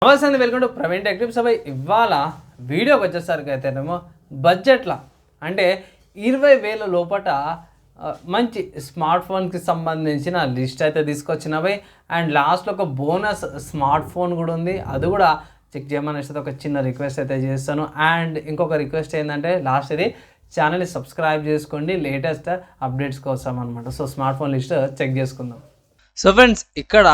నమస్తే అండి, welcome to Praveen tech tips. ఇవాళ వీడియోకి వచ్చేసరికి అయితేనేమో బడ్జెట్లో అంటే 20,000 లోపట మంచి స్మార్ట్ ఫోన్కి సంబంధించిన లిస్ట్ అయితే తీసుకొచ్చినవి. అండ్ లాస్ట్లో ఒక బోనస్ స్మార్ట్ ఫోన్ కూడా ఉంది, అది కూడా చెక్ చేయమనేసి ఒక చిన్న రిక్వెస్ట్ అయితే చేస్తాను. అండ్ ఇంకొక రిక్వెస్ట్ ఏంటంటే లాస్ట్ ఇది ఛానల్ని సబ్స్క్రైబ్ చేసుకోండి లేటెస్ట్ అప్డేట్స్ కోసం అనమాట. So smart phone list check చేసుకుందాం. సో ఫ్రెండ్స్, ఇక్కడ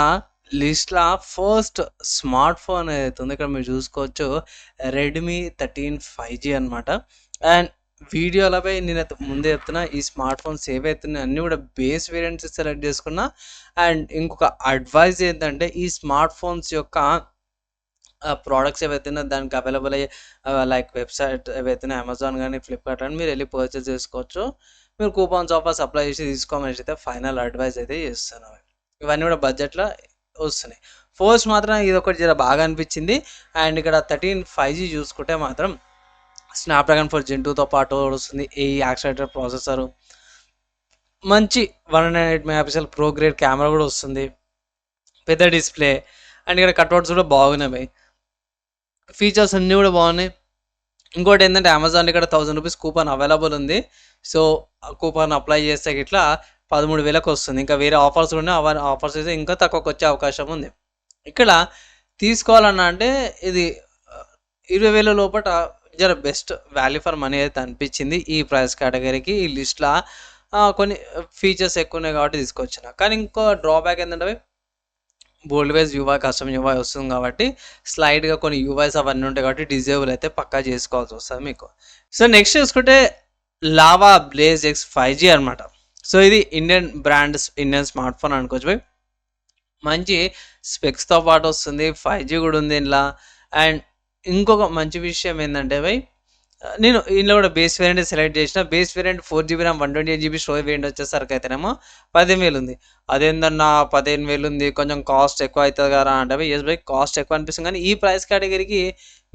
లిస్ట్లో ఫస్ట్ స్మార్ట్ ఫోన్ ఏదైతే ఉందో ఇక్కడ మీరు చూసుకోవచ్చు, రెడ్మీ 13 5G అనమాట. అండ్ వీడియోలపై నేను ముందే చెప్తున్నా, ఈ స్మార్ట్ ఫోన్స్ ఏవైతున్నాయి అన్నీ కూడా బేస్ వేరియంట్స్ సెలెక్ట్ చేసుకున్నా. అండ్ ఇంకొక అడ్వైజ్ ఏంటంటే, ఈ స్మార్ట్ ఫోన్స్ యొక్క ప్రోడక్ట్స్ ఏవైతున్నాయో దానికి అవైలబుల్ అయ్యే లైక్ వెబ్సైట్ ఏవైతున్నాయో అమెజాన్ కానీ ఫ్లిప్కార్ట్ కానీ మీరు వెళ్ళి పర్చేస్ చేసుకోవచ్చు. మీరు కూపన్స్ ఆఫర్స్ అప్లై చేసి తీసుకోమని అయితే ఫైనల్ అడ్వైజ్ అయితే చేస్తాను. ఇవన్నీ కూడా బడ్జెట్లో వస్తున్నాయి. ఫోర్స్ మాత్రం ఇది ఒకటి జర బాగా అనిపించింది. అండ్ ఇక్కడ 13 5G చూసుకుంటే మాత్రం స్నాప్డ్రాగన్ 4 Gen 2తో పాటు వస్తుంది. ఈ యాక్సిలేటర్ ప్రాసెసరు, మంచి 108 మెగాపిక్సెల్ ప్రో గ్రేడ్ కెమెరా కూడా వస్తుంది, పెద్ద డిస్ప్లే. అండ్ ఇక్కడ కట్అవుట్స్ కూడా బాగున్నాయి, ఫీచర్స్ అన్నీ కూడా బాగున్నాయి. ఇంకోటి ఏంటంటే అమెజాన్ ఇక్కడ 1000 రూపీస్ కూపన్ అవైలబుల్ ఉంది. సో ఆ కూపన్ అప్లై చేస్తే ఇట్లా 13,000కి వస్తుంది. ఇంకా వేరే ఆఫర్స్ కూడా ఉన్నాయి, ఆఫర్స్ అయితే ఇంకా తక్కువకి వచ్చే అవకాశం ఉంది. ఇక్కడ తీసుకోవాలన్నా అంటే ఇది 20,000 లోపల జర బెస్ట్ వాల్యూ ఫర్ మనీ అయితే అనిపించింది ఈ ప్రైస్ కేటగిరీకి. ఈ లిస్ట్లో కొన్ని ఫీచర్స్ ఎక్కువ ఉన్నాయి కాబట్టి తీసుకొచ్చిన. కానీ ఇంకో డ్రాబ్యాక్ ఏంటంటే బోల్డ్ వైజ్ యూఐ కస్టమ్ యూఐ వస్తుంది కాబట్టి స్లైడ్గా కొన్ని యూఐస్ అవన్నీ ఉంటాయి కాబట్టి డిజేబుల్ అయితే పక్కా చేసుకోవాల్సి వస్తుంది మీకు. సో నెక్స్ట్ చూసుకుంటే లావా బ్లేజ్ X 5G అనమాట. సో ఇది Indian brand, Indian smart phone అనుకోవచ్చు. మంచి స్పెక్స్తో పాటు వస్తుంది, 5G కూడా ఉంది ఇందులో. అండ్ ఇంకొక మంచి విషయం ఏంటంటే నేను ఇందులో కూడా బేస్ వేరియంట్ సెలెక్ట్ చేసిన. Base variant 4GB RAM 128GB storage variant వచ్చేసరికి అయితేనేమో 15,000 ఉంది. అదేందన్నా 15,000 ఉంది, కొంచెం కాస్ట్ ఎక్కువ అవుతుంది కదా అంటే ఎస్ బై కాస్ట్ ఎక్కువ అనిపిస్తుంది. కానీ ఈ ప్రైస్ కేటగిరీకి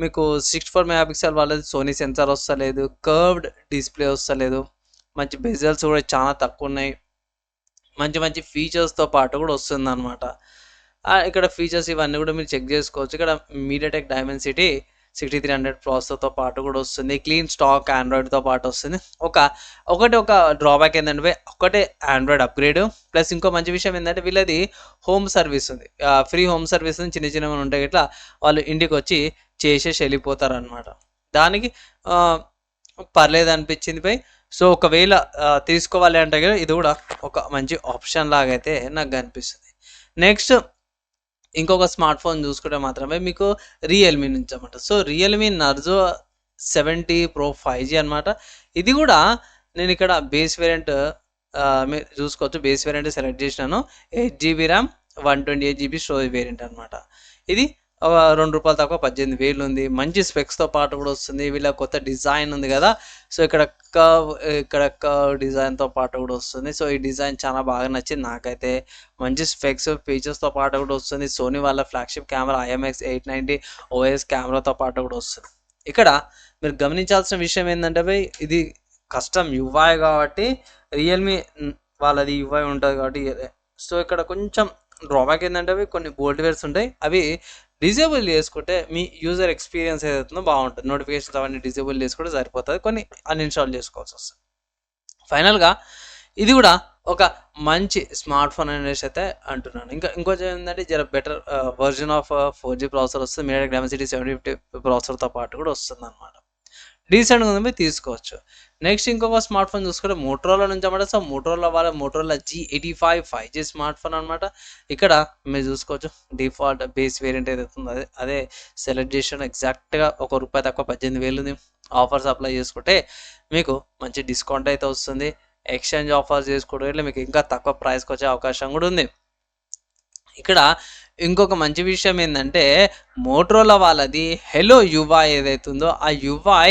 మీకు 64 మెగాపిక్సెల్ వాళ్ళది సోనీ సెన్సార్ వస్తలేదు, కర్వ్డ్ డిస్ప్లే వస్తలేదు, మంచి బెజల్స్ కూడా చాలా తక్కువ ఉన్నాయి, మంచి మంచి ఫీచర్స్తో పాటు కూడా వస్తుంది అనమాట. ఇక్కడ ఫీచర్స్ ఇవన్నీ కూడా మీరు చెక్ చేసుకోవచ్చు. ఇక్కడ మీడియాటెక్ డైమెన్సిటీ 6300 ప్రాసెసర్తో పాటు కూడా వస్తుంది, క్లీన్ స్టాక్ ఆండ్రాయిడ్తో పాటు వస్తుంది. ఒక డ్రాబ్యాక్ ఏంటంటే ఒకటే ఆండ్రాయిడ్ అప్గ్రేడ్ ప్లస్ ఇంకో మంచి విషయం ఏంటంటే వీళ్ళది హోమ్ సర్వీస్ ఉంది, ఫ్రీ హోమ్ సర్వీస్ చిన్న చిన్నవి ఉంటాయి, ఇట్లా వాళ్ళు ఇంటికి వచ్చి చేసేసి వెళ్ళిపోతారు అనమాట. దానికి పర్లేదు అనిపించింది. సో ఒకవేళ తీసుకోవాలి అంటే ఇది కూడా ఒక మంచి ఆప్షన్ లాగా అయితే నాకు అనిపిస్తుంది. నెక్స్ట్ ఇంకొక స్మార్ట్ ఫోన్ చూసుకుంటే మాత్రమే మీకు రియల్మీ నుంచి అనమాట. So Realme Narzo 70 Pro 5G అనమాట. ఇది కూడా నేను ఇక్కడ బేస్ వేరియంట్ మీరు చూసుకోవచ్చు, బేస్ వేరియంట్ సెలెక్ట్ చేసినాను. 8GB RAM 128GB storage variant అనమాట. ఇది ₹2 తక్కువ 18,000 ఉంది. మంచి స్పెక్స్తో పాటు కూడా వస్తుంది. వీళ్ళ కొత్త డిజైన్ ఉంది కదా, సో ఇక్కడ కర్వ్ డిజైన్తో పాటు కూడా వస్తుంది. సో ఈ డిజైన్ చాలా బాగా నచ్చింది నాకైతే. మంచి స్పెక్స్ ఫీచర్స్తో పాటు కూడా వస్తుంది. సోనీ వాళ్ళ ఫ్లాగ్షిప్ కెమెరా IMX 890 OS కెమెరాతో పాటు కూడా వస్తుంది. ఇక్కడ మీరు గమనించాల్సిన విషయం ఏంటంటే ఇది కస్టమ్ UI కాబట్టి, రియల్మీ వాళ్ళది UI ఉంటుంది కాబట్టి. సో ఇక్కడ కొంచెం డ్రాబ్యాక్ ఏంటంటే కొన్ని బోల్డ్ వేర్స్ ఉంటాయి, అవి డిజేబుల్ చేసుకుంటే మీ యూజర్ ఎక్స్పీరియన్స్ ఏదైతుందో బాగుంటుంది. నోటిఫికేషన్స్ అవన్నీ డిజేబుల్ చేసుకుంటే సరిపోతుంది, కొన్ని అన్ఇన్స్టాల్ చేసుకోవాల్సి వస్తుంది. ఫైనల్గా ఇది కూడా ఒక మంచి స్మార్ట్ ఫోన్ అనేసి అయితే అంటున్నాను. ఇంకొంచెం ఏంటంటే జర better version of 4G processor వస్తుంది, మీడియాటెక్ డైమెన్సిటీ 750 ప్రాసెసర్తో పాటు కూడా వస్తుంది అనమాట. డీసెంట్గా ఉంది, తీసుకోవచ్చు. నెక్స్ట్ ఇంకొక స్మార్ట్ ఫోన్ చూసుకుంటే మోటరోలా నుంచి అనమాట. So Motorola G85 5G smart phone అనమాట. ఇక్కడ మీరు చూసుకోవచ్చు డిఫాల్ట్ బేస్ వేరియంట్ ఏదైతే ఉందో అదే సెలెక్ట్ చేసిన. ఎగ్జాక్ట్గా ₹1 తక్కువ 18,000 ఉంది. ఆఫర్స్ అప్లై చేసుకుంటే మీకు మంచి డిస్కౌంట్ అయితే వస్తుంది. ఎక్స్చేంజ్ ఆఫర్స్ చేసుకోవడం వల్ల మీకు ఇంకా తక్కువ ప్రైస్కి వచ్చే అవకాశం కూడా ఉంది. ఇక్కడ ఇంకొక మంచి విషయం ఏంటంటే మోటరోలా వాళ్ళది హెలో UI ఏదైతే ఉందో ఆ UI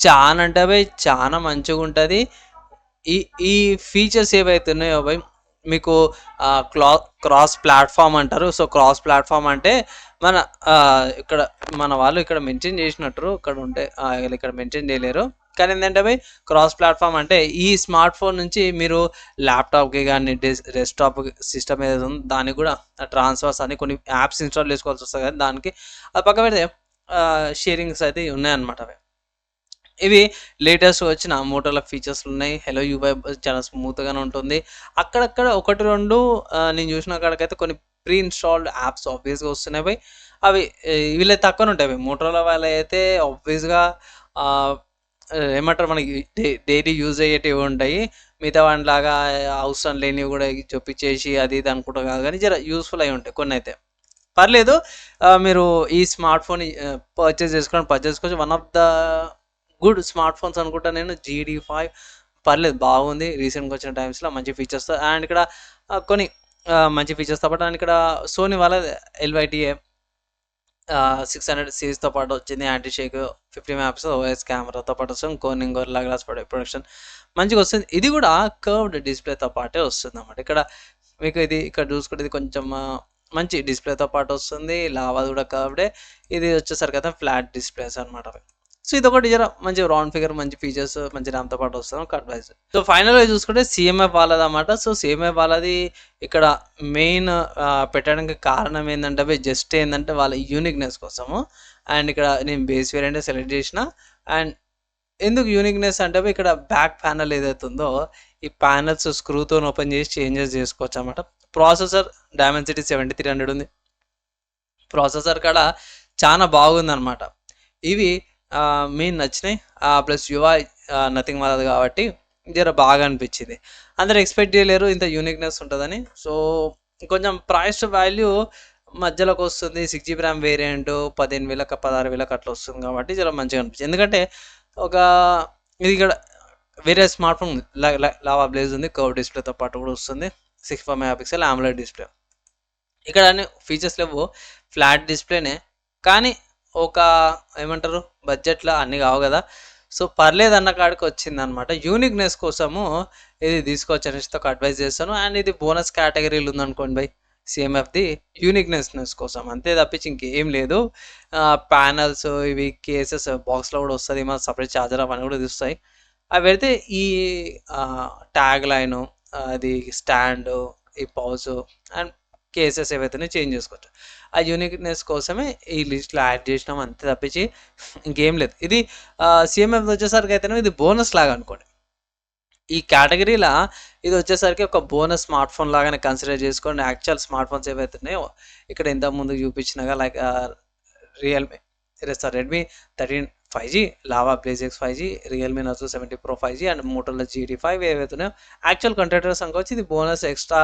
చాలా అంటే చాలా మంచిగా ఉంటుంది. ఈ ఫీచర్స్ ఏవైతే ఉన్నాయో మీకు క్రాస్ ప్లాట్ఫామ్ అంటారు. సో క్రాస్ ప్లాట్ఫామ్ అంటే ఇక్కడ మన వాళ్ళు ఇక్కడ మెన్షన్ చేసినట్టు ఇక్కడ ఉంటే ఇక్కడ మెన్షన్ చేయలేరు. కానీ ఏంటంటే భయ్ క్రాస్ ప్లాట్ఫామ్ అంటే ఈ స్మార్ట్ ఫోన్ నుంచి మీరు ల్యాప్టాప్కి కానీ డెస్క్టాప్ సిస్టమ్ ఏదైతే ఉందో దానికి కూడా ట్రాన్స్ఫర్స్ అని కొన్ని యాప్స్ ఇన్స్టాల్ చేసుకోవాల్సి వస్తుంది కానీ దానికి అది పక్క పెడితే షేరింగ్స్ అయితే ఉన్నాయన్నమాట అవి. ఇవి లేటెస్ట్ వచ్చిన మోటోలో ఫీచర్స్ ఉన్నాయి. హెలో యూఐ చాలా స్మూత్గానే ఉంటుంది. అక్కడక్కడ ఒకటి రెండు నేను చూసిన కాడికైతే కొన్ని ప్రీ ఇన్స్టాల్డ్ యాప్స్ ఆబ్వియస్గా వస్తున్నాయి భయ్. అవి వీళ్ళే తక్కువనే ఉంటాయి భయ్. మోటోలో వాళ్ళ అయితే ఆబ్వియస్గా ఏమంటారు మనకి డైలీ యూజ్ అయ్యేటివి ఉంటాయి. మిగతా వాటిలాగా అవసరం లేనివి కూడా చొప్పించేసి అది ఇది అనుకుంటా కాదు కానీ జర యూస్ఫుల్ అయి ఉంటాయి కొన్ని అయితే. పర్లేదు మీరు ఈ స్మార్ట్ ఫోన్ పర్చేస్ చేసుకోవచ్చు. One of the good smart phones అనుకుంటా నేను GD5 పర్లేదు బాగుంది. రీసెంట్గా వచ్చిన టైమ్స్లో మంచి ఫీచర్స్తో అండ్ ఇక్కడ కొన్ని మంచి ఫీచర్స్తో పాటు అండ్ ఇక్కడ సోనీ వాళ్ళ LYTA 600 సిరీస్తో పాటు వచ్చింది. యాంటీ షేక్ 50 MP OS కెమెరాతో పాటు వస్తుంది. కోనింగ్ గొరిల్లా గ్లాస్ ప్రొడక్షన్ మంచిగా వస్తుంది. ఇది కూడా కర్వ్డ్ డిస్ప్లేతో పాటే వస్తుంది అన్నమాట. ఇక్కడ మీకు ఇది ఇక్కడ చూసుకుంటే ఇది కొంచెం మంచి డిస్ప్లేతో పాటు వస్తుంది. లావాది కూడా కర్వ్డే. ఇది వచ్చేసరికి అయితే ఫ్లాట్ డిస్ప్లేస్ అనమాట. సో ఇది ఒకటి జర మంచి రౌండ్ ఫిగర్ మంచి ఫీచర్స్ మంచి ర్యామ్తో పాటు వస్తాం కట్ వైజ్. సో ఫైనల్గా చూసుకుంటే CMF వాళ్ళది అన్నమాట. సో CMF వాళ్ళది ఇక్కడ మెయిన్ పెట్టడానికి కారణం ఏంటంటే జస్ట్ ఏంటంటే వాళ్ళ యూనిక్నెస్ కోసము. అండ్ ఇక్కడ నేను బేస్ వేరియంట్ సెలెక్ట్ చేసిన. అండ్ ఎందుకు యూనిక్నెస్ అంటే ఇక్కడ బ్యాక్ ప్యానల్ ఏదైతే ఉందో ఈ ప్యానల్స్ స్క్రూతో ఓపెన్ చేసి చేంజెస్ చేసుకోవచ్చు అన్నమాట. ప్రాసెసర్ Dimensity 7300 ఉంది. ప్రాసెసర్ కాడ చాలా బాగుంది అనమాట. ఇవి మెయిన్ నచ్చినాయి. ప్లస్ UI నథింగ్ వాళ్ళది కాబట్టి జర బాగా అనిపించింది. అందరూ ఎక్స్పెక్ట్ చేయలేరు ఇంత యూనిక్నెస్ ఉంటుందని. సో కొంచెం ప్రైస్ వాల్యూ మధ్యలోకి వస్తుంది. 6GB ర్యామ్ వేరియంట్ 15,000 16,000 అట్లా వస్తుంది కాబట్టి జర మంచిగా అనిపించింది. ఎందుకంటే ఒక ఇది ఇక్కడ వేరే స్మార్ట్ ఫోన్ లావా బ్లేజ్ ఉంది. కర్వ్ డిస్ప్లేతో పాటు కూడా వస్తుంది. 64 MP AMOLED డిస్ప్లే. ఇక్కడ అన్ని ఫీచర్స్ లేవు, ఫ్లాట్ డిస్ప్లేనే. కానీ ఒక ఏమంటారు బడ్జెట్లో అన్నీ కావు కదా. సో పర్లేదు అన్న కాడికి వచ్చింది అనమాట. యూనిక్నెస్ కోసము ఇది తీసుకోవచ్చు అనేసి ఒక అడ్వైజ్ చేస్తాను. అండ్ ఇది బోనస్ కేటగిరీలు ఉందనుకోండి బై CMFది యూనిక్నెస్నెస్ కోసం అంతే తప్పించి ఇంకేం లేదు. ప్యానల్స్ ఇవి కేసెస్ బాక్స్లో కూడా వస్తుంది. మన సపరేట్ ఛార్జర్ అవన్నీ కూడా తీస్తాయి. అవి పెడితే ఈ ట్యాగ్ లైను అది స్టాండ్ ఈ పౌజ్ అండ్ కేసెస్ ఏవైతే చేంజ్ చేసుకోవచ్చు. ఆ యూనిక్నెస్ కోసమే ఈ లిస్ట్లో యాడ్ చేసినాం అంతే తప్పించి ఇంకేం లేదు. ఇది CMF వచ్చేసరికి అయితేనే ఇది బోనస్ లాగా అనుకోండి. ఈ కేటగిరీలో ఇది వచ్చేసరికి ఒక బోనస్ స్మార్ట్ ఫోన్ లాగానే కన్సిడర్ చేసుకోండి. యాక్చువల్ స్మార్ట్ ఫోన్స్ ఏవైతే ఉన్నాయో ఇక్కడ ఇంత ముందు చూపించినగా like Redmi 13 5G, Lava Blaze X 5G, Realme Narzo 70 Pro 5G and మోటోలో GT5 ఏవైతే ఉన్నాయో యాక్చువల్ కంటెంటర్స్ అనుకోవచ్చు. ఇది బోనస్ ఎక్స్ట్రా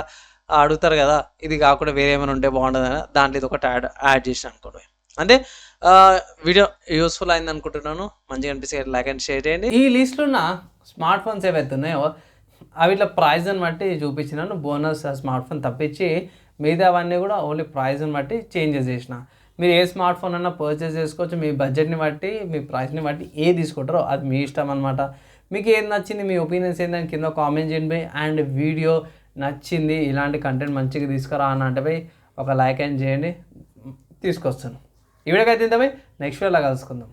అడుగుతారు కదా, ఇది కాకుండా వేరే ఏమైనా ఉంటే బాగుంటుందని దాంట్లో ఇది ఒకటి యాడ్ చేసిన అనుకోండి. అంటే వీడియో యూస్ఫుల్ అయింది అనుకుంటున్నాను. మంచిగా అనిపిస్తే లైక్ అండ్ షేర్ చేయండి. ఈ లిస్ట్లో ఉన్న స్మార్ట్ ఫోన్స్ ఏవైతే ఉన్నాయో అవిట్లా ప్రైజ్ని బట్టి చూపించినాను. బోనస్ స్మార్ట్ ఫోన్ తప్పించి మిగతా అవన్నీ కూడా ఓన్లీ ప్రైజ్ని బట్టి చేంజెస్ చేసిన. మీరు ఏ స్మార్ట్ ఫోన్ అన్నా పర్చేస్ చేసుకోవచ్చు. మీ బడ్జెట్ని బట్టి మీ ప్రైస్ని బట్టి ఏది తీసుకుంటారో అది మీ ఇష్టం అనమాట. మీకు ఏది నచ్చింది, మీ ఒపీనియన్స్ ఏందని కింద కామెంట్ చేయండి. అండ్ వీడియో నచ్చింది, ఇలాంటి కంటెంట్ మంచిగా తీసుకురా అని అంటే ఒక లైక్ అండ్ చేయండి, తీసుకొస్తాను. ఈ వీడియోకి అయితే నెక్స్ట్ వీడియోలో కలుసుకుందాం.